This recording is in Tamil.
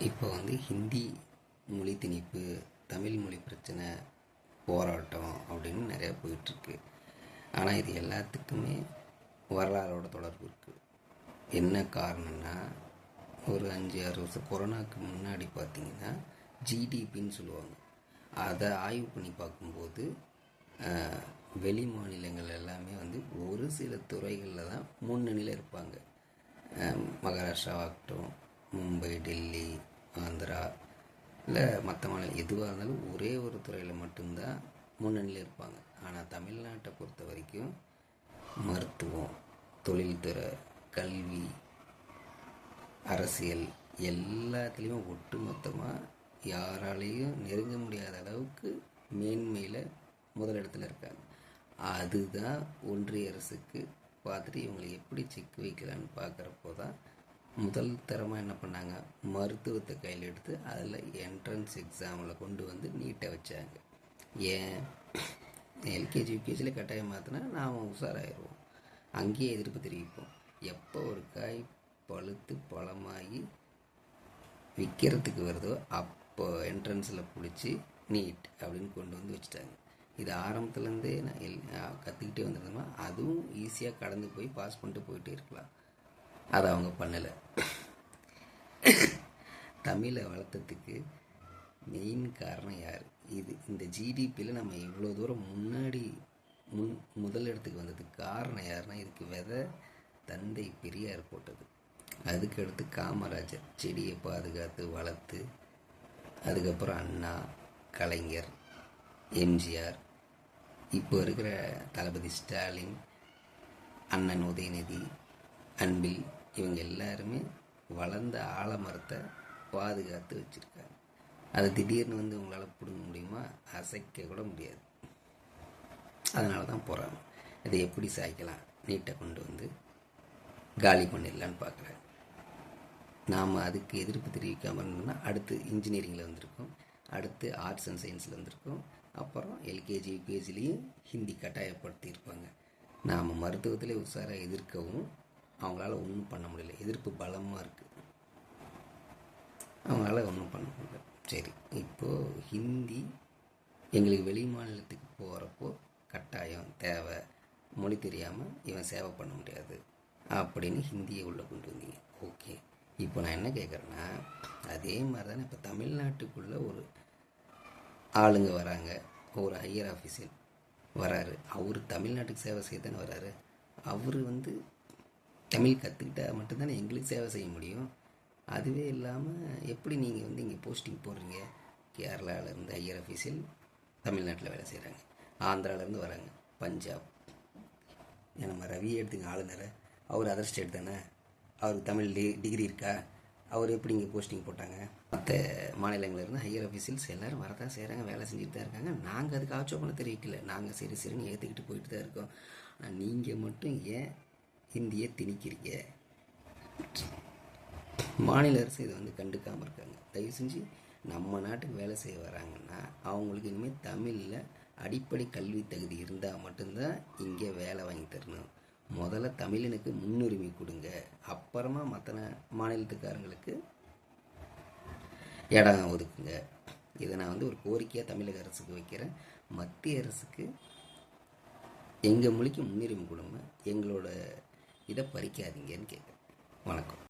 இப்போ ஹிந்தி மொழி திணிப்பு, தமிழ் மொழி பிரச்சனை, போராட்டம் அப்படின்னு நிறையா போயிட்டுருக்கு. ஆனால் இது எல்லாத்துக்குமே வரலாறோட தொடர்பு இருக்குது. என்ன காரணம்னா, ஒரு 5-6 வருஷம் கொரோனாவுக்கு முன்னாடி பார்த்திங்கன்னா ஜிடிபின்னு சொல்லுவாங்க. அதை ஆய்வு பண்ணி பார்க்கும்போது வெளி மாநிலங்கள் எல்லாமே ஒரு சில துறைகளில் தான் முன்னணியில் இருப்பாங்க. மகாராஷ்டிராவாகட்டும், மும்பை, டெல்லி, ஆந்திரா, இல்லை மற்ற மாநிலம் எதுவாக இருந்தாலும் ஒரே ஒரு துறையில் மட்டும்தான் முன்னணியில் இருப்பாங்க. ஆனால் தமிழ்நாட்டை பொறுத்த வரைக்கும் மருத்துவம், தொழில்துறை, கல்வி, அரசியல் எல்லாத்துலேயும் ஒட்டுமொத்தமாக யாராலையும் நெருங்க முடியாத அளவுக்கு மேன்மையில் முதலிடத்தில் இருக்காங்க. அதுதான் ஒன்றிய அரசுக்கு பார்த்துட்டு இவங்களை எப்படி செக் வைக்கலான்னு பார்க்குறப்போ தான் முதல் தரமாக என்ன பண்ணாங்க, மருத்துவத்தை கையில் எடுத்து அதில் என்ட்ரன்ஸ் எக்ஸாமில் கொண்டு நீட்டை வச்சாங்க. ஏன், எல்கேஜி யூகேஜியில் கட்டாயம் மாற்றினா நாம் உஷாராயிடுவோம். அங்கேயே எதிர்ப்பு தெரிவிப்போம். எப்போ ஒரு காய் பழுத்து பழமாகி விற்கிறதுக்கு வருதோ அப்போ என்ட்ரன்ஸில் பிடிச்சி நீட் அப்படின்னு கொண்டு வச்சுட்டாங்க. இது ஆரம்பத்துலேருந்தே நான் கற்றுக்கிட்டே வந்திருந்தோம்னா அதுவும் ஈஸியாக கடந்து போய் பாஸ் பண்ணிட்டு போயிட்டே இருக்கலாம். அதை அவங்க பண்ணலை. தமிழை வளர்த்ததுக்கு மெயின் காரணம் யார்? இந்த ஜிடிபியில் நம்ம இவ்வளோ தூரம் முன்னாடி முதல் இடத்துக்கு வந்ததுக்கு காரணம் யாருன்னா, இதுக்கு விதை தந்தை பெரியார் போட்டது. அதுக்கடுத்து காமராஜர் செடியை பாதுகாத்து வளர்த்து, அதுக்கப்புறம் அண்ணா, கலைஞர், எம்ஜிஆர், இப்போ இருக்கிற தளபதி ஸ்டாலின், அண்ணன் உதயநிதி, அன்பில், இவங்க எல்லாருமே வளர்ந்த ஆலமரத்தை பாதுகாத்து வச்சுருக்காங்க. அதை திடீர்னு உங்களால் பிடுங்க முடியுமா? அசைக்க கூட முடியாது. அதனால தான் போகிறாங்க. இதை எப்படி சாய்க்கலாம், நீட்டை கொண்டு காலி பண்ணிடலான்னு பார்க்குறாங்க. நாம் அதுக்கு எதிர்ப்பு தெரிவிக்காமல் இருந்தோம்னா அடுத்து இன்ஜினியரிங்கில் வந்திருக்கோம், அடுத்து ஆர்ட்ஸ் அண்ட் சயின்ஸில் வந்திருக்கோம், அப்புறம் எல்கேஜி யூகேஜிலையும் ஹிந்தி கட்டாயப்படுத்தியிருப்பாங்க. நாம் மருத்துவத்திலே உஷாராக எதிர்க்கவும் அவங்களால ஒன்றும் பண்ண முடியல. எதிர்ப்பு பலமாக இருக்குது, அவங்களால ஒன்றும் பண்ண முடியல. சரி, இப்போது ஹிந்தி எங்களுக்கு வெளி மாநிலத்துக்கு போகிறப்போ கட்டாயம் தேவை, மொழி தெரியாமல் இவன் சேவை பண்ண முடியாது அப்படின்னு ஹிந்தியை உள்ளே கொண்டு வந்தீங்க. ஓகே, இப்போ நான் என்ன கேட்குறேன்னா, அதே மாதிரி தானே இப்போ தமிழ்நாட்டுக்குள்ளே ஒரு ஆளுங்க வராங்க, ஒரு ஹையர் ஆஃபீஸில் வராரு, அவர் தமிழ்நாட்டுக்கு சேவை செய்ய தானே வராரு. அவர் தமிழ் கற்றுக்கிட்டால் மட்டும்தானே எங்களுக்கு சேவை செய்ய முடியும். அதுவே இல்லாமல் எப்படி நீங்கள் இங்கே போஸ்டிங் போடுறீங்க? கேரளாவிலேருந்து ஹையர் ஆஃபீஸில் தமிழ்நாட்டில் வேலை செய்கிறாங்க, ஆந்திராவிலேருந்து வராங்க, பஞ்சாப். நம்ம ரவி எடுத்துங்க ஆளுநரை, அவர் அதர் ஸ்டேட் தானே, அவருக்கு தமிழ் டிகிரி இருக்கா? அவர் எப்படி இங்கே போஸ்டிங் போட்டாங்க? மற்ற மாநிலங்களிலிருந்து ஹையர் ஆஃபீஸில்ஸ் எல்லோரும் வரதான் செய்கிறாங்க, வேலை செஞ்சுட்டு தான் இருக்காங்க. நாங்கள் அதுக்கு ஆட்சேபனை தெரிவிக்கல, நாங்கள் சரின்னு ஏற்றுக்கிட்டு போயிட்டு தான் இருக்கோம். ஆனால் நீங்கள் மட்டும் ஏன் ஹிந்தியை திணிக்கிறீங்க? மாநில அரசு இதை கண்டுக்காமல் இருக்காங்க. தயவு செஞ்சு நம்ம நாட்டுக்கு வேலை செய்ய வராங்கன்னா அவங்களுக்கு இனிமேல் தமிழில் அடிப்படை கல்வி தகுதி இருந்தால் மட்டும்தான் இங்கே வேலை வாங்கி தரணும். முதல்ல தமிழனுக்கு முன்னுரிமை கொடுங்க, அப்புறமா மற்ற மாநிலத்துக்காரங்களுக்கு இடம் ஒதுக்குங்க. இதை நான் ஒரு கோரிக்கையாக தமிழக அரசுக்கு வைக்கிறேன். மத்திய அரசுக்கு எங்கள் மொழிக்கு முன்னுரிமை கொடுங்க, எங்களோட இதை பறிக்காதீங்கன்னு கேட்குறேன். வணக்கம்.